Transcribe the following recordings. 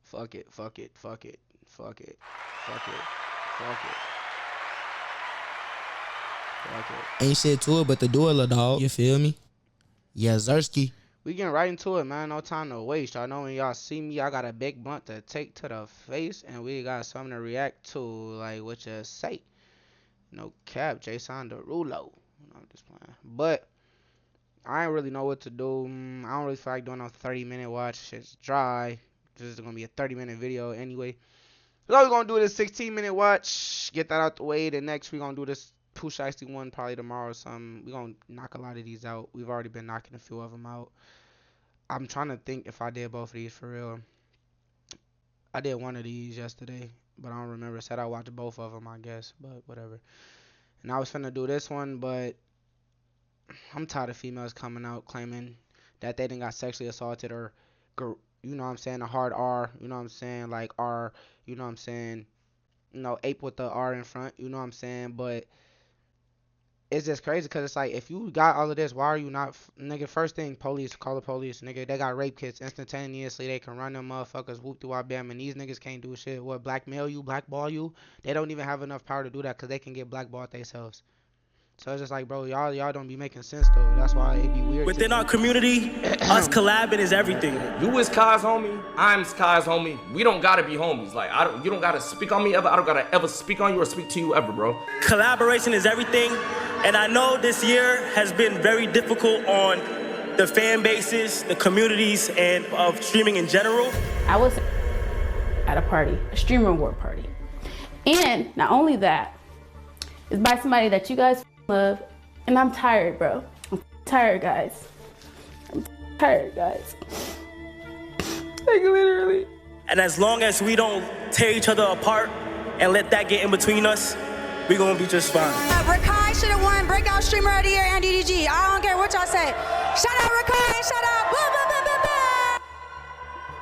Fuck it, fuck it, fuck it, fuck it, fuck it, fuck it, fuck it. Ain't shit to it but to do it, little dog. You feel me? Yeah, Zersky. We getting right into it, man. No time to waste. I know when y'all see me, I got a big blunt to take to the face, and we got something to react to, like what you say. No cap, Jason Derulo. No, I'm just playing. But I ain't really know what to do. I don't really feel like doing a 30-minute watch. Shit's dry. This is gonna be a 30-minute video anyway. So we're gonna do this 16-minute watch. Get that out the way. The next we're gonna do this Pooh Shiesty one probably tomorrow or something. We're gonna knock a lot of these out. We've already been knocking a few of them out. I'm trying to think if I did both of these for real. I did one of these yesterday, but I don't remember. Said I watched both of them, I guess, but whatever. And I was finna do this one, but I'm tired of females coming out claiming that they done got sexually assaulted or, you know what I'm saying, a hard R, you know what I'm saying, like R, you know what I'm saying, you know, ape with the R in front, you know what I'm saying, but it's just crazy because it's like, if you got all of this, why are you not, nigga, first thing, police, call the police, nigga, they got rape kits instantaneously, they can run them motherfuckers, whoop through our bam, and these niggas can't do shit, what, blackmail you, blackball you, they don't even have enough power to do that because they can get blackballed themselves. So it's just like, bro, y'all don't be making sense though. That's why it be weird. Within our community, us collabing is everything. You is Kai's homie, I'm Kai's homie. We don't gotta be homies. Like, you don't gotta speak on me ever. I don't gotta ever speak on you or speak to you ever, bro. Collaboration is everything. And I know this year has been very difficult on the fan bases, the communities, and of streaming in general. I was at a party, a streamer award party. And not only that, it's by somebody that you guys love, and I'm tired, bro. I'm tired, guys. I'm tired, guys. Like, literally. And as long as we don't tear each other apart and let that get in between us, we're gonna be just fine. Rakai should have won Breakout Streamer of the Year and DDG. I don't care what y'all say. Shout out Rakai, shout out. Blah, blah, blah, blah, blah.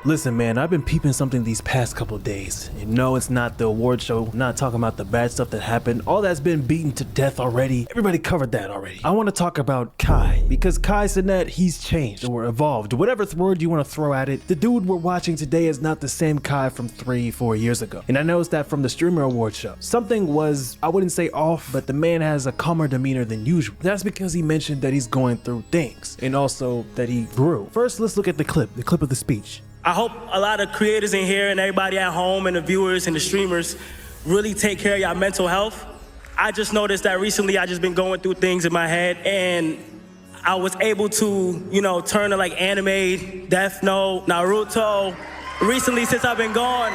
Listen, man, I've been peeping something these past couple days. You know, it's not the award show, not talking about the bad stuff that happened. All that's been beaten to death already. Everybody covered that already. I want to talk about Kai, because Kai said that he's changed or evolved. Whatever word you want to throw at it, the dude we're watching today is not the same Kai from 3-4 years ago. And I noticed that from the Streamer Award show. Something was, I wouldn't say off, but the man has a calmer demeanor than usual. That's because he mentioned that he's going through things, and also that he grew. First, let's look at the clip of the speech. I hope a lot of creators in here and everybody at home and the viewers and the streamers really take care of your mental health. I just noticed that recently I just been going through things in my head, and I was able to, you know, turn to like anime, Death Note, Naruto, recently since I've been gone.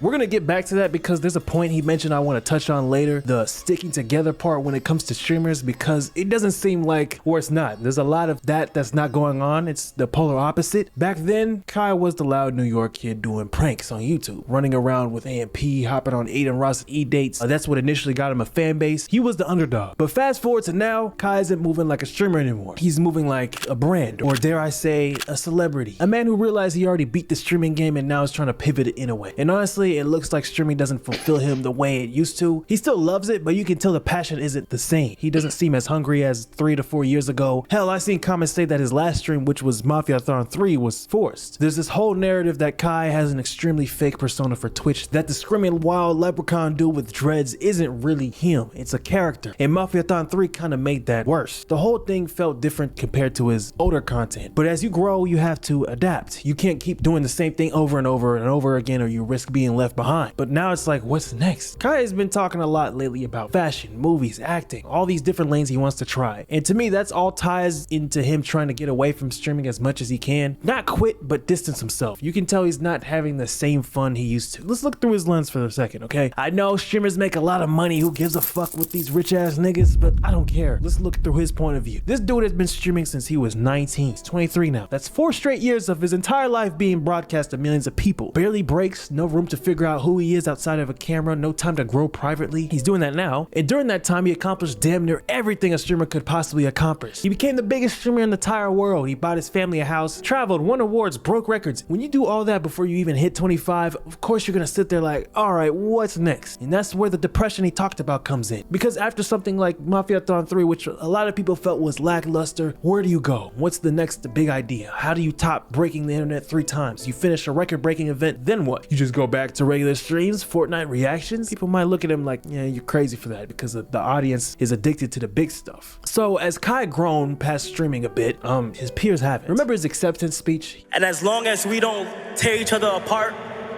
We're gonna get back to that because there's a point he mentioned I want to touch on later, the sticking together part when it comes to streamers, because it doesn't seem like, or it's not, there's a lot of that's not going on. It's the polar opposite. Back then, Kai was the loud New York kid doing pranks on YouTube, running around with AMP, hopping on Aiden Ross E-dates. That's what initially got him a fan base. He was the underdog. But fast forward to now, Kai isn't moving like a streamer anymore. He's moving like a brand, or dare I say, a celebrity. A man who realized he already beat the streaming game and now is trying to pivot it in a way. And honestly, it looks like streaming doesn't fulfill him the way it used to. He still loves it, but you can tell the passion isn't the same. He doesn't seem as hungry as 3 to 4 years ago. Hell, I seen comments say that his last stream, which was Mafiathon 3, was forced. There's this whole narrative that Kai has an extremely fake persona for Twitch, that the screaming wild leprechaun dude with dreads isn't really him, it's a character. And Mafiathon 3 kind of made that worse. The whole thing felt different compared to his older content. But as you grow, you have to adapt. You can't keep doing the same thing over and over and over again, or you risk being left behind. But now it's like, what's next? Kai has been talking a lot lately about fashion, movies, acting, all these different lanes he wants to try. And to me, that's all ties into him trying to get away from streaming as much as he can. Not quit, but distance himself. You can tell he's not having the same fun he used to. Let's look through his lens for a second, okay? I know streamers make a lot of money. Who gives a fuck with these rich ass niggas? But I don't care. Let's look through his point of view. This dude has been streaming since he was 19. He's 23 now. That's 4 straight years of his entire life being broadcast to millions of people. Barely breaks, no room to figure out who he is outside of a camera, no time to grow privately. He's doing that now. And during that time, he accomplished damn near everything a streamer could possibly accomplish. He became the biggest streamer in the entire world. He bought his family a house, traveled, won awards, broke records. When you do all that before you even hit 25, of course you're gonna sit there like, all right, what's next? And that's where the depression he talked about comes in. Because after something like Mafiathon 3, which a lot of people felt was lackluster, where do you go? What's the next big idea? How do you top breaking the internet 3 times? You finish a record-breaking event, then what? You just go back to regular streams, Fortnite reactions? People might look at him like, yeah, you're crazy for that, because the audience is addicted to the big stuff. So as Kai grown past streaming a bit, his peers haven't. Remember his acceptance speech? And as long as we don't tear each other apart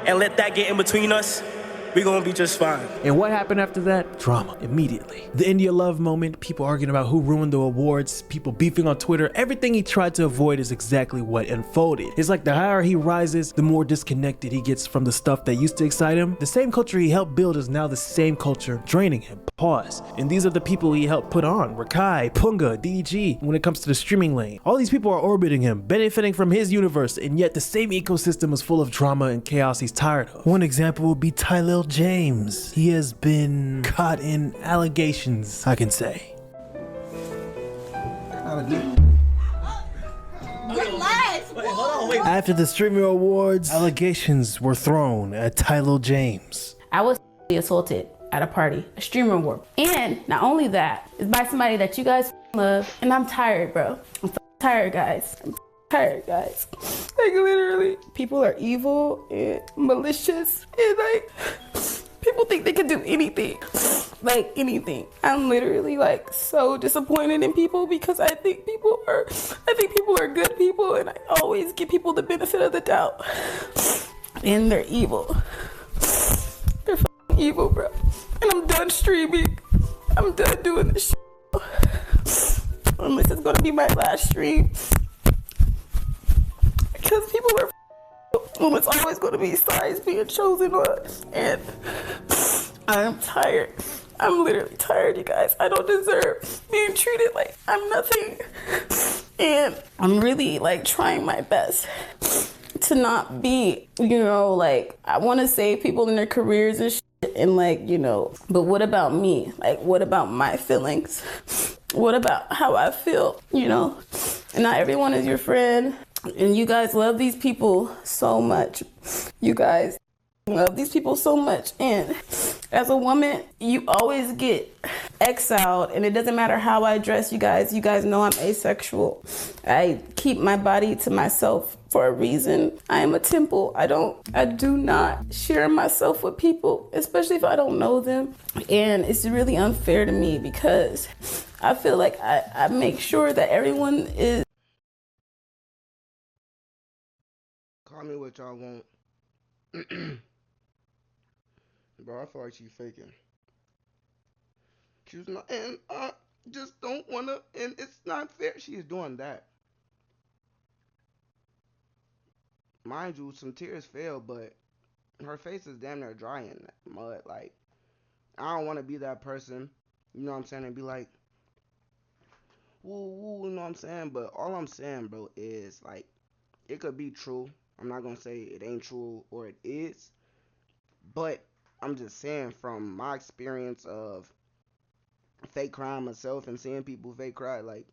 and let that get in between us, we're gonna be just fine. And what happened after that? Drama, immediately. The India Love moment, people arguing about who ruined the awards, people beefing on Twitter, everything he tried to avoid is exactly what unfolded. It's like the higher he rises, the more disconnected he gets from the stuff that used to excite him. The same culture he helped build is now the same culture draining him. Pause. And these are the people he helped put on. Rakai, Punga, DG, when it comes to the streaming lane. All these people are orbiting him, benefiting from his universe, and yet the same ecosystem is full of drama and chaos he's tired of. One example would be Tylil James. He has been caught in allegations, I can say. After the Streamer Awards, allegations were thrown at Tylil James. I was assaulted at a party, a streamer award. And not only that, it's by somebody that you guys love, and I'm tired, bro. I'm tired, guys. I'm tired, guys. Like, literally, people are evil and malicious, and like, people think they can do anything, like anything. I'm literally like so disappointed in people because I think people are good people, and I always give people the benefit of the doubt, and they're evil. They're evil, bro. And I'm done streaming. I'm done doing this shit. Unless it's gonna be my last stream. Because people are it's always gonna be sides being chosen on. And I'm tired. I'm literally tired, you guys. I don't deserve being treated like I'm nothing. And I'm really like trying my best to not be, you know, like I wanna save people in their careers and shit. And like, you know, but what about me? Like, what about my feelings? What about how I feel, you know? And not everyone is your friend. And you guys love these people so much. You guys love these people so much. And as a woman, you always get exiled. And it doesn't matter how I dress, you guys. You guys know I'm asexual. I keep my body to myself for a reason. I am a temple. I do not share myself with people, especially if I don't know them. And it's really unfair to me because I feel like I make sure that everyone is. Call me what y'all want. Bro, I feel like she's faking. She's not, and I just don't wanna, and it's not fair. She's doing that. Mind you, some tears fell, but her face is damn near dry in mud. Like, I don't want to be that person, you know what I'm saying, and be like, woo, woo, you know what I'm saying? But all I'm saying, bro, is, like, it could be true. I'm not going to say it ain't true or it is. But I'm just saying from my experience of fake crying myself and seeing people fake cry, like,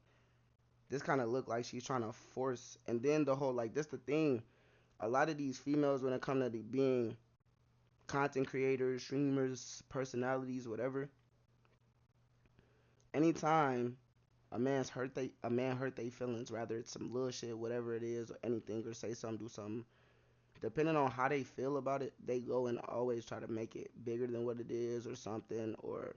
this kind of look like she's trying to force. And then the whole, like, this the thing. A lot of these females, when it comes to being content creators, streamers, personalities, whatever, anytime a man hurt they feelings, rather it's some little shit, whatever it is, or anything, or say something, do something, depending on how they feel about it, they go and always try to make it bigger than what it is or something, or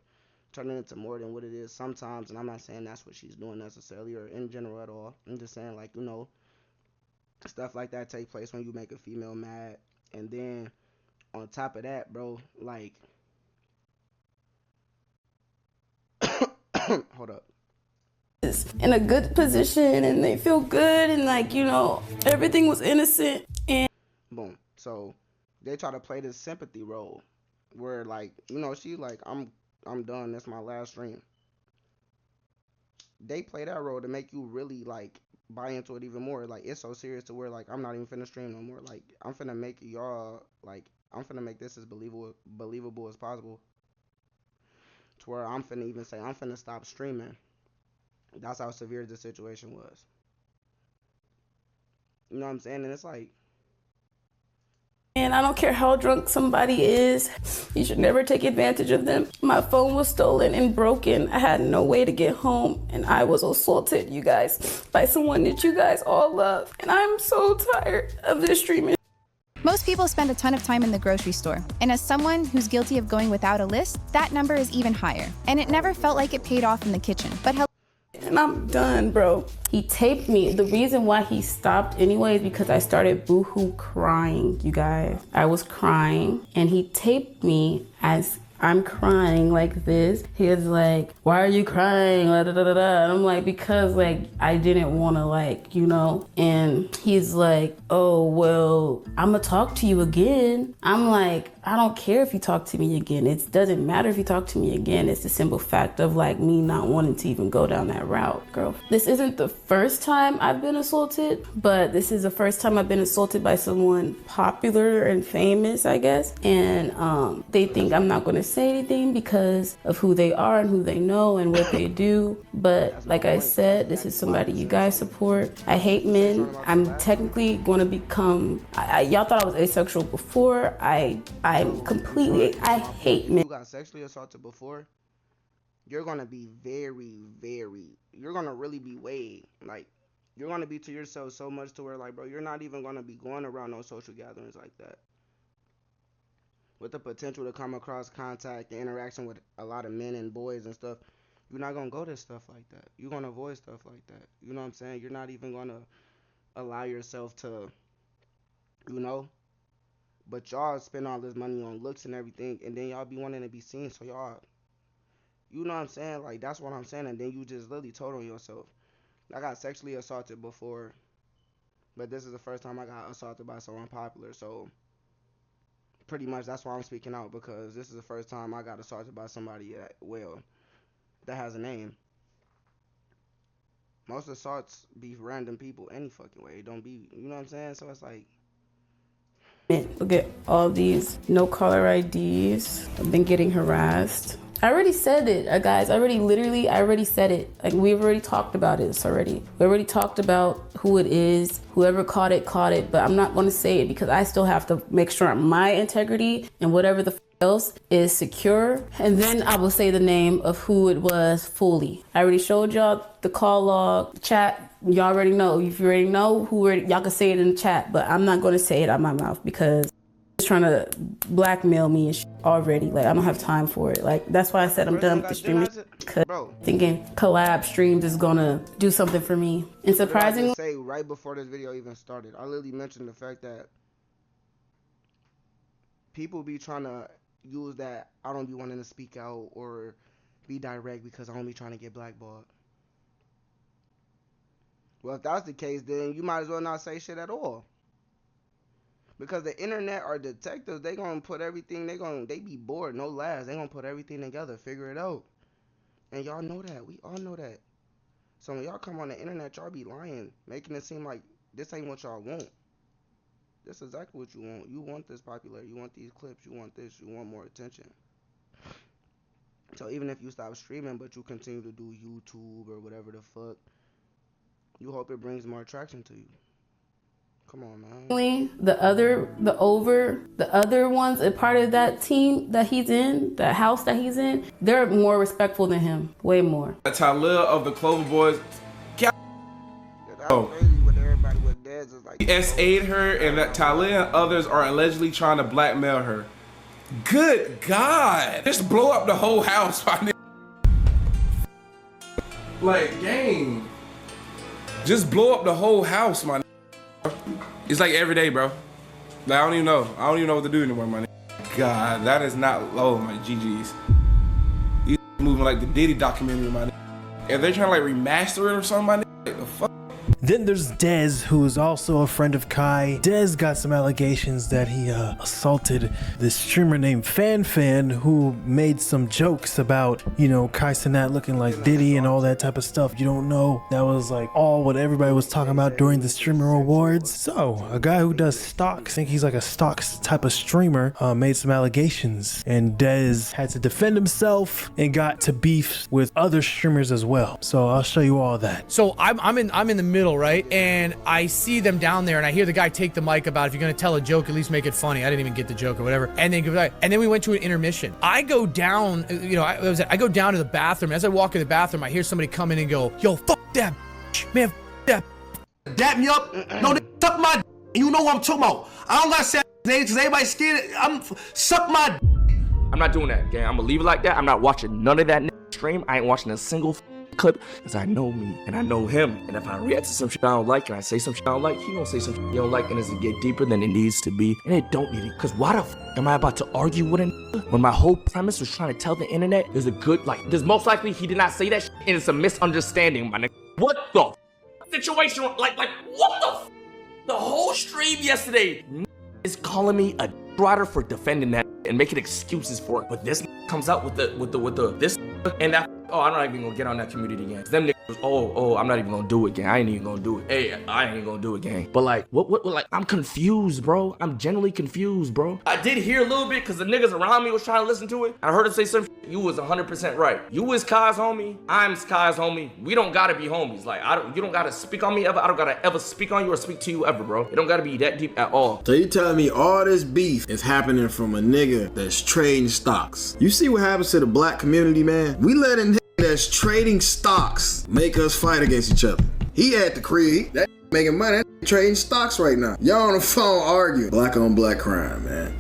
turn it into more than what it is sometimes. And I'm not saying that's what she's doing necessarily or in general at all. I'm just saying, like, you know, stuff like that take place when you make a female mad. And then on top of that, bro, like, hold up, in a good position and they feel good and, like, you know, everything was innocent. And boom. So they try to play this sympathy role where, like, you know, she like, I'm done, that's my last stream. They play that role to make you really, like, buy into it even more. Like, it's so serious to where, like, I'm not even finna stream no more. Like, I'm finna make y'all, like, I'm finna make this as believable as possible. To where I'm finna even say I'm finna stop streaming. That's how severe the situation was. You know what I'm saying? And it's like, and I don't care how drunk somebody is, you should never take advantage of them. My phone was stolen and broken. I had no way to get home, and I was assaulted, you guys, by someone that you guys all love. And I'm so tired of this streaming. Most people spend a ton of time in the grocery store, and as someone who's guilty of going without a list, that number is even higher. And it never felt like it paid off in the kitchen. But and I'm done, bro. He taped me. The reason why he stopped anyway is because I started boohoo crying, you guys. I was crying, and he taped me as I'm crying like this. He was like, why are you crying? Da, da, da, da. And I'm like, because like I didn't want to, like, you know. And he's like, oh, well, I'm gonna talk to you again. I'm like, I don't care if you talk to me again. It doesn't matter if you talk to me again. It's the simple fact of like me not wanting to even go down that route, girl. This isn't the first time I've been assaulted, but this is the first time I've been assaulted by someone popular and famous, I guess. And they think I'm not gonna say anything because of who they are and who they know and what they do. But like I said, this is somebody you guys support. I hate men. I'm technically gonna become, y'all thought I was asexual before. I hate men. You got sexually assaulted before, you're gonna be you're gonna really be weighed. Like, you're gonna be to yourself so much to where, like, bro, you're not even gonna be going around no social gatherings like that. With the potential to come across contact and interaction with a lot of men and boys and stuff, you're not gonna go to stuff like that. You're gonna avoid stuff like that. You know what I'm saying? You're not even gonna allow yourself to, you know. But y'all spend all this money on looks and everything, and then y'all be wanting to be seen, so y'all, you know what I'm saying? Like, that's what I'm saying, and then you just literally told on yourself. I got sexually assaulted before, but this is the first time I got assaulted by someone popular, so pretty much that's why I'm speaking out, because this is the first time I got assaulted by somebody that has a name. Most assaults be random people any fucking way. It don't be, you know what I'm saying? So it's like, look at all these no caller IDs. I've been getting harassed. I already said it, guys. I already said it. Like, we've already talked about it already. We already talked about who it is. Whoever caught it, but I'm not going to say it because I still have to make sure my integrity and whatever the else is secure. And then I will say the name of who it was fully. I already showed y'all the call log, the chat. Y'all already know. If you already know y'all can say it in the chat, but I'm not going to say it out my mouth because it's trying to blackmail me and shit already. Like, I don't have time for it. Like, that's why I said I'm done with the streaming. Thinking collab streams is gonna do something for me. And surprisingly, say right before this video even started, I literally mentioned the fact that people be trying to use that I don't be wanting to speak out or be direct because I don't be trying to get blackballed. Well, if that's the case, then you might as well not say shit at all. Because the internet are detectives. They gonna put everything, they be bored, no lies. They gonna put everything together, figure it out. And y'all know that. We all know that. So when y'all come on the internet, y'all be lying, making it seem like this ain't what y'all want. This is exactly what you want. You want this popularity. You want these clips. You want this. You want more attention. So even if you stop streaming, but you continue to do YouTube or whatever the fuck, you hope it brings more attraction to you. Come on, man. The other ones, a part of that team that he's in, the house that he's in, they're more respectful than him. Way more. Tylil of the Clover Boys. He SA'd her, and that Tylil and others are allegedly trying to blackmail her. Good God. Just blow up the whole house, my nigga. Like, gang. Just blow up the whole house, my nigga. It's like every day, bro. Like, I don't even know what to do anymore, my nigga. God, that is not low, my GG's. You moving like the Diddy documentary, my nigga. If they're trying to like remaster it or something, my nigga, like, the fuck? Then there's Dez, who's also a friend of Kai. Dez got some allegations that he assaulted this streamer named Fan, who made some jokes about, you know, Kai Cenat looking like Diddy and all that type of stuff. You don't know. That was like all what everybody was talking about during the streamer awards. So a guy who does stocks, I think he's like a stocks type of streamer, made some allegations, and Dez had to defend himself and got to beef with other streamers as well. So I'll show you all that. So I'm in the middle, right? And I see them down there, and I hear the guy take the mic about, if you're gonna tell a joke, at least make it funny. I didn't even get the joke or whatever. And then we went to an intermission. I go down, you know, I go down to the bathroom. As I walk in the bathroom, I hear somebody come in and go, "Yo, fuck that, man, fuck that." Dap me up. No, they suck my. You know what I'm talking about. I don't gotta say names because everybody's scared. Suck my. I'm not doing that, gang. I'm gonna leave it like that. I'm not watching none of that stream. I ain't watching a single clip because I know me and I know him. And if I react to some shit I don't like and I say some shit I don't like, he gonna say some shit he don't like, and it's gonna get deeper than it needs to be. And it don't need it. Because why the f am I about to argue with a when my whole premise was trying to tell the internet there's a good, like, there's most likely he did not say that shit and it's a misunderstanding, my nigga. What the situation? Like, what the f? The whole stream yesterday is calling me a rider for defending that and making excuses for it. But this comes out with this and that. Oh, I'm not even gonna get on that community again. Them niggas, I'm not even gonna do it, gang. I ain't even gonna do it. Hey, I ain't even gonna do it, gang. But like, what, like, I'm confused, bro. I'm genuinely confused, bro. I did hear a little bit because the niggas around me was trying to listen to it. I heard him say some shit. You was 100% right. You is Kai's homie. I'm Kai's homie. We don't gotta be homies. Like, you don't gotta speak on me ever. I don't gotta ever speak on you or speak to you ever, bro. It don't gotta be that deep at all. So you telling me all this beef is happening from a nigga that's trading stocks? You see what happens to the black community, man? We letting that's trading stocks make us fight against each other. He at the crib, that making money, that trading stocks right now. Y'all on the phone arguing. Black on black crime, man.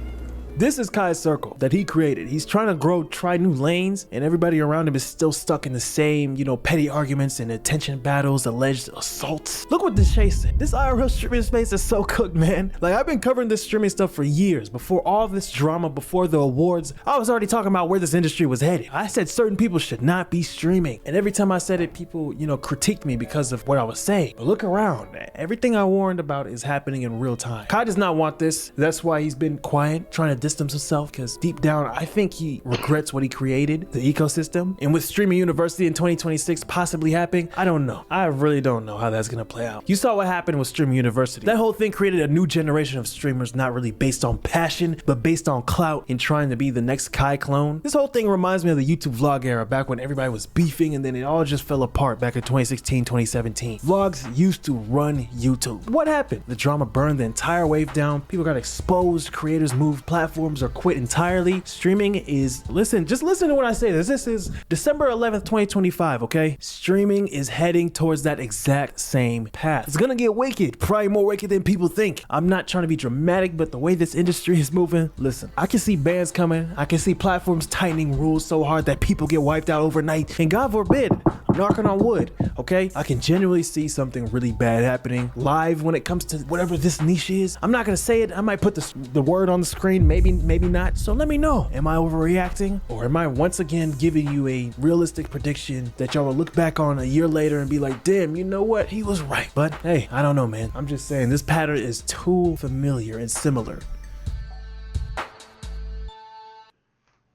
This is Kai's circle that he created. He's trying to grow, try new lanes, and everybody around him is still stuck in the same, you know, petty arguments and attention battles, alleged assaults. Look what this Chase said. This IRL streaming space is so cooked, man. Like, I've been covering this streaming stuff for years. Before all this drama, before the awards, I was already talking about where this industry was headed. I said certain people should not be streaming. And every time I said it, people, you know, critiqued me because of what I was saying. But look around, man. Everything I warned about is happening in real time. Kai does not want this. That's why he's been quiet, trying to distance himself, because deep down I think he regrets what he created, the ecosystem. And with streaming university in 2026 possibly happening, I don't know. I really don't know how that's gonna play out. You saw what happened with streaming university. That whole thing created a new generation of streamers, not really based on passion, but based on clout and trying to be the next Kai clone. This whole thing reminds me of the YouTube vlog era, back when everybody was beefing and then it all just fell apart back in 2016, 2017. Vlogs used to run YouTube. What happened? The drama burned the entire wave down. People got exposed, creators moved platforms or quit entirely. Streaming is, just listen to what I say. This is December 11th, 2025, okay? Streaming is heading towards that exact same path. It's gonna get wicked, probably more wicked than people think. I'm not trying to be dramatic, but the way this industry is moving, listen, I can see bans coming. I can see platforms tightening rules so hard that people get wiped out overnight. And God forbid, I'm knocking on wood, okay? I can genuinely see something really bad happening live when it comes to whatever this niche is. I'm not gonna say it. I might put the word on the screen, maybe not. So let me know. Am I overreacting? Or am I once again giving you a realistic prediction that y'all will look back on a year later and be like, damn, you know what? He was right. But hey, I don't know, man. I'm just saying this pattern is too familiar and similar.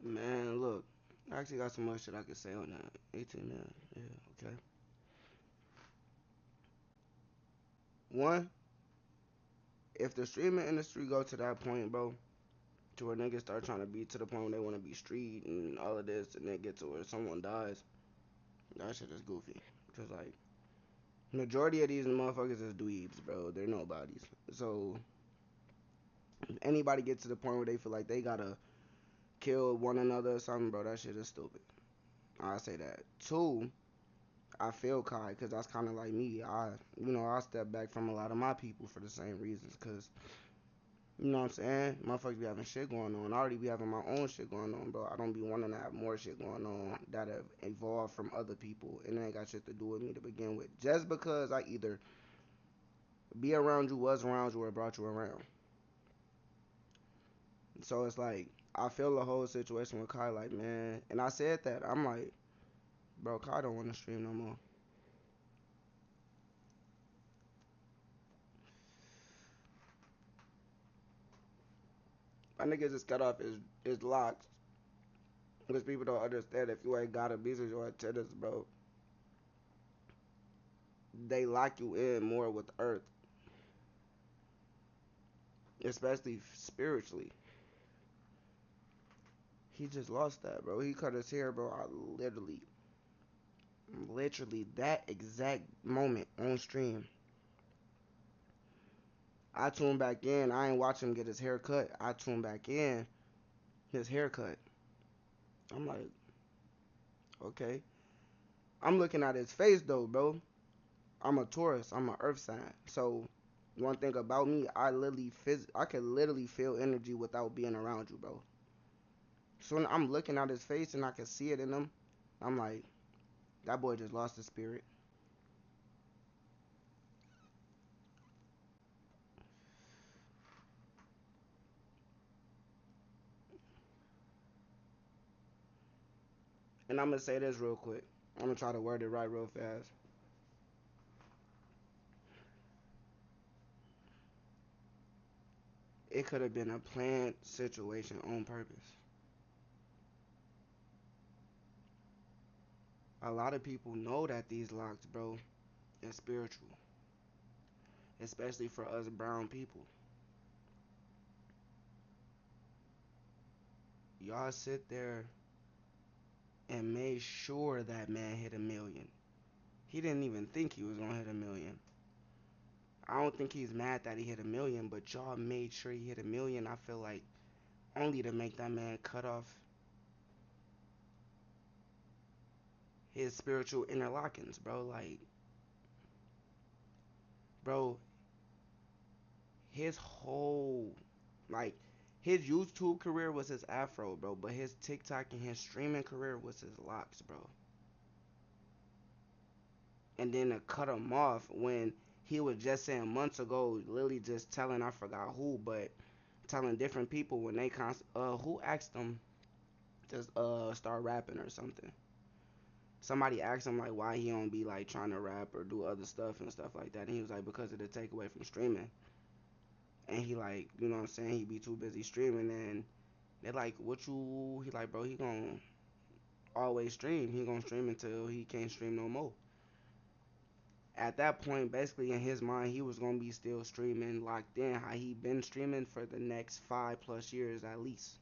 Man, look, I actually got so much that I could say on that. 18 million. Yeah, okay. One, if the streaming industry go to that point, bro, to where niggas start trying to be to the point where they want to be street and all of this, and then get to where someone dies, that shit is goofy. Because, like, majority of these motherfuckers is dweebs, bro. They're nobodies. So, if anybody gets to the point where they feel like they gotta kill one another or something, bro, that shit is stupid. I say that. Two, I feel Kai, because that's kind of like me. I step back from a lot of my people for the same reasons, because, you know what I'm saying? Motherfuckers be having shit going on. I already be having my own shit going on, bro. I don't be wanting to have more shit going on that have evolved from other people, and it ain't got shit to do with me to begin with. Just because I either be around you, was around you, or brought you around. So it's like, I feel the whole situation with Kai, like, man, and I said that. I'm like, bro, Kai don't want to stream no more. My nigga just cut off his locks. Because people don't understand if you ain't got a business or antennas, bro. They lock you in more with earth. Especially spiritually. He just lost that, bro. He cut his hair, bro. I literally that exact moment on stream. I tuned back in. I ain't watch him get his hair cut. I tuned back in. His haircut. I'm like, okay. I'm looking at his face though, bro. I'm a Taurus. I'm an earth sign. So one thing about me, I can literally feel energy without being around you, bro. So when I'm looking at his face and I can see it in him, I'm like, that boy just lost his spirit. And I'm gonna say this real quick. I'm gonna try to word it right real fast. It could have been a planned situation on purpose. A lot of people know that these locks, bro, is spiritual. Especially for us brown people. Y'all sit there and made sure that man hit 1,000,000. He didn't even think he was gonna hit 1,000,000. I don't think he's mad that he hit 1,000,000, but y'all made sure he hit 1,000,000. I feel like only to make that man cut off his spiritual interlockings, bro. Like, bro, his whole, like, his YouTube career was his afro, bro, but his TikTok and his streaming career was his locks, bro. And then to cut him off when he was just saying months ago, literally just telling, I forgot who, but telling different people when they who asked him to start rapping or something. Somebody asked him like why he don't be like trying to rap or do other stuff and stuff like that, and he was like because of the takeaway from streaming. And he like, you know what I'm saying, he be too busy streaming, and they're like, what you, he like, bro, he gonna always stream. He gonna stream until he can't stream no more. At that point, basically in his mind, he was gonna be still streaming, locked in how he been streaming for the next 5+ years at least.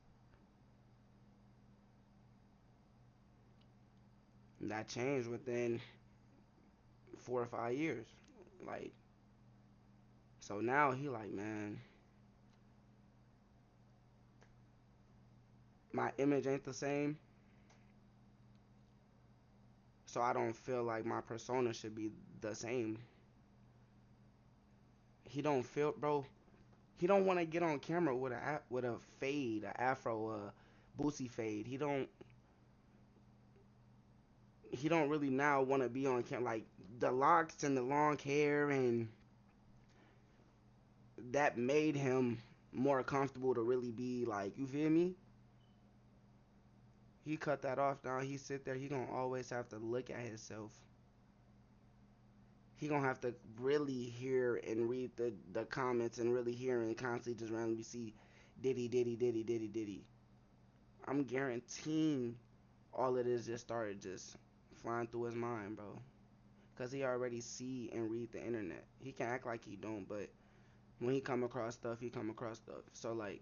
And that changed within 4 or 5 years. Like, so now he like, man, my image ain't the same. So I don't feel like my persona should be the same. He don't feel, bro. He don't want to get on camera with a fade, a afro, a boosie fade. He don't really now want to be on camera, like the locks and the long hair, and that made him more comfortable to really be like, you feel me? He cut that off now. He sit there, he gonna always have to look at himself. He gonna have to really hear and read the comments and really hear and constantly just randomly see diddy. I'm guaranteeing all of this just started just flying through his mind, bro. Cause he already see and read the internet. He can act like he don't, but when he come across stuff, he come across stuff. So like,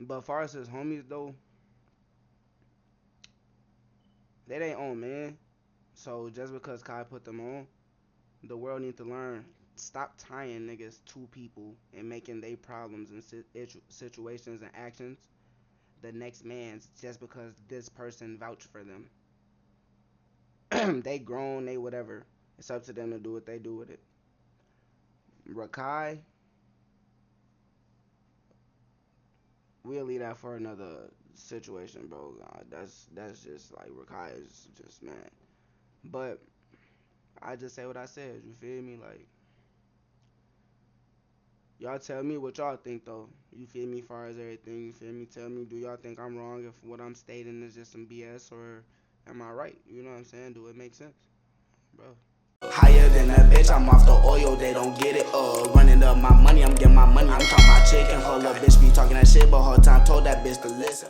but far as his homies though, they ain't on, man. So just because Kai put them on, the world need to learn. Stop tying niggas to people and making they problems and situations and actions the next man's just because this person vouched for them. They grown, they whatever. It's up to them to do what they do with it. Rakai, we'll leave that for another situation, bro. That's just like Rakai is just, man. But I just say what I said. You feel me? Like, y'all tell me what y'all think though. You feel me? Far as everything, you feel me? Tell me, do y'all think I'm wrong if what I'm stating is just some BS, or am I right? You know what I'm saying? Do it make sense, bro? Higher than a bitch, I'm off the oil, they don't get it. Running up my money, I'm getting my money. I'm talking my chicken, hold up, bitch be talking that shit, but whole time told that bitch to listen.